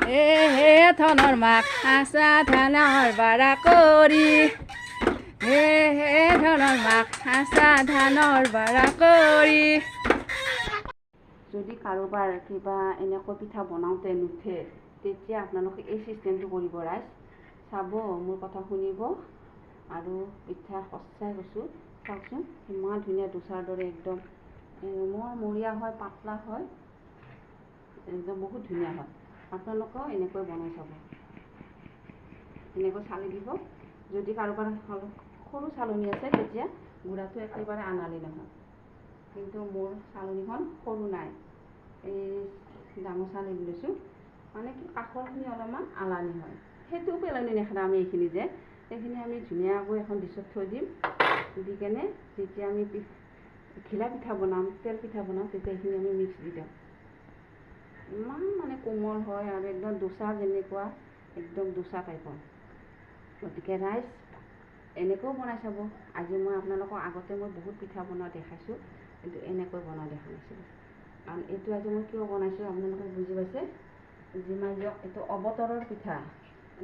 হে ধনৰ মাক আছা ধানৰ বাৰা কৰি হে ধনৰ মাক আছা ধানৰ বাৰা কৰি। যদি কাৰোবাৰ কিবা এনেকৈ পিঠা বনাওঁতে নুঠে তেতিয়া আপোনালোকে এই চিষ্টেমটো কৰিব ৰাইজ। চাব, মোৰ কথা শুনিব আৰু পিঠা সঁচাই কৈছোঁ, চাওকচোন ইমান ধুনীয়া দোচাৰ দৰে একদম মৰমৰীয়া হয়, পাতলা হয়, একদম বহুত ধুনীয়া হয়। আপোনালোকেও এনেকৈ বনাই চাব, এনেকৈ চালি দিব। যদি কাৰোবাৰ সৰু চালনী আছে তেতিয়া গুড়াটো একেবাৰে আনালি নহয়, কিন্তু মোৰ চালনীখন সৰু নাই, এই ডাঙৰ চালনী লৈছোঁ, মানে কি কাষৰখিনি অলপমান আলানি হয়। সেইটোও পেলনি নেখেদা আমি এইখিনি আমি ধুনীয়াকৈ এখন ডিছত থৈ দিম। দি কেনে যেতিয়া আমি ঘিলা পিঠা বনাম, তেল পিঠা বনাম, তেতিয়া এইখিনি আমি মিক্স দি দিওঁ। ইমান মানে কোমল হয় আৰু একদম দোচা যেনেকুৱা, একদম দোচা টাইপৰ। গতিকে ৰাইজ এনেকৈও বনাই চাব। আজি মই আপোনালোকক আগতে মই বহুত পিঠা বনোৱা দেখাইছোঁ, কিন্তু এনেকৈ বনোৱা দেখা নাছিলোঁ। কাৰণ এইটো আজি মই কিয় বনাইছোঁ আপোনালোকে বুজি পাইছে। যিমান দিয়ক এইটো অৱতৰৰ পিঠা,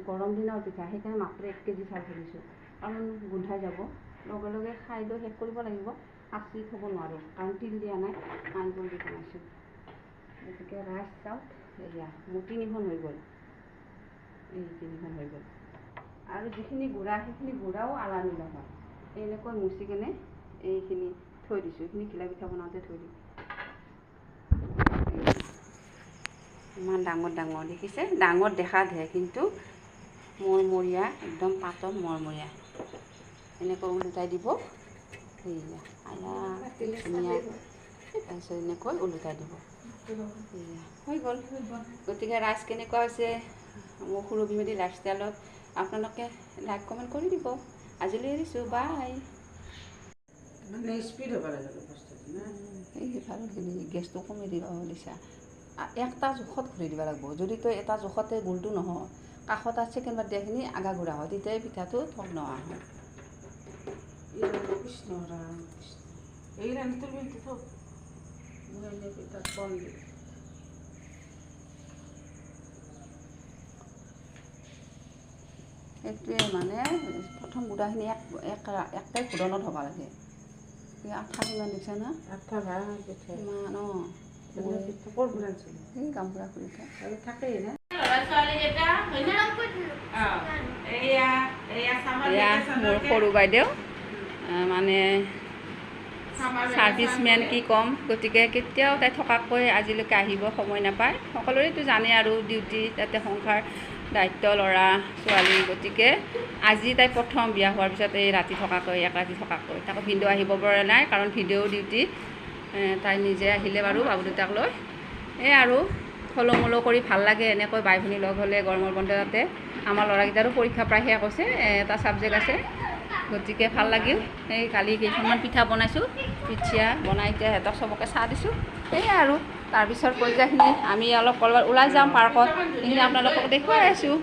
গৰম দিনৰ পিঠা, সেইকাৰণে মাত্ৰ 1 কেজি চাউল ধৰিছোঁ। কাৰণ গোন্ধাই যাব, লগে লগে খাই লৈ শেষ কৰিব লাগিব, সাঁচি থ'ব নোৱাৰোঁ, কাৰণ তিল দিয়া নাই, নাৰিকল দি বনাইছোঁ। গতিকে ৰাইজ চাওক, এয়া মোৰ 3খন হৈ গ'ল, এই 3খন হৈ গ'ল। আৰু যিখিনি গুড়া সেইখিনি গুড়াও আলানি নহয়, এনেকৈ মুচি কেনে এইখিনি থৈ দিছোঁ, এইখিনি ঘিলা পিঠা বনাওঁতে থৈ দিম। ইমান ডাঙৰ ডাঙৰ দেখিছে, ডাঙৰ দেখাতহে কিন্তু মৰমৰীয়া, একদম পাতল মৰমৰীয়া। এনেকৈ ওলোটাই দিব, সেয়া ধুনীয়া। তাৰপিছত এনেকৈ ওলোটাই দিব, সেয়া হৈ গ'ল। গতিকে ৰাইজ কেনেকুৱা হৈছে মোৰ সুৰভি মেধি লাইফষ্টাইলত, আপোনালোকে লাইক কমেণ্ট কৰি দিব। আজিলৈ এৰিছোঁ, বাই। মানে স্পীড হ'ব লাগে বস্তুটো না। এই ভাল গেছটো কমি দিবা দিছা, একটা জোখত ঘূৰি দিব লাগিব। যদি তই এটা জোখতে গোলটো নহয়, কাষত আৰু ছেকেণ্ডবাৰ দিয়াখিনি আগা ঘূৰা হয়, তেতিয়াই পিঠাটো ঠগ নোহোৱা হয়। কৃষ্ণ ৰাম কৃষ্ণ, এই ৰাণীটোৰ বিলটো থওক, মই এনেই পিঠাত কম দিম। সেইটোৱে মানে প্ৰথম গুড়াখিনি একটাই ঘূৰণত হ'ব লাগে। আঠা কিমান দিছা না, আঠা ভাল পিঠা ইমান ক'ৰ বনাইছিল, এই গামবুঢ়া খুৰীটা আৰু থাকেই না। এয়া মোৰ সৰু বাইদেউ, মানে ছাৰ্ভিচমেন কি ক'ম। গতিকে কেতিয়াও তাই থকাকৈ আজিলৈকে আহিব সময় নাপায়। সকলোৰেতো জানে আৰু ডিউটি, তাতে সংসাৰ দায়িত্ব, ল'ৰা ছোৱালী। গতিকে আজি তাই প্ৰথম বিয়া হোৱাৰ পিছত এই ৰাতি থকাকৈ, এক ৰাতি থকাকৈ। তাকো ভিনদেউ আহিব পৰা নাই, কাৰণ ভিনদেউ ডিউটি। তাই নিজে আহিলে বাৰু বাবু দুটাক লৈ। এই আৰু খলমলো কৰি ভাল লাগে এনেকৈ বাই ভনী লগ হ'লে গৰমৰ বন্ধ। তাতে আমাৰ ল'ৰাকেইটাৰো পৰীক্ষা প্ৰায় শেষ হৈছে, এটা ছাবজেক্ট আছে, গতিকে ভাল লাগিল। এই কালি কেইখনমান পিঠা বনাইছোঁ, পিঠিয়া বনাই এতিয়া সিহঁতক চবকে চাহ দিছোঁ। সেয়াই আৰু তাৰপিছত পৰ্যায়খিনি আমি অলপ ক'ৰবাত ওলাই যাম পাৰ্কত, সেইখিনি আপোনালোকক দেখুৱাই আছোঁ।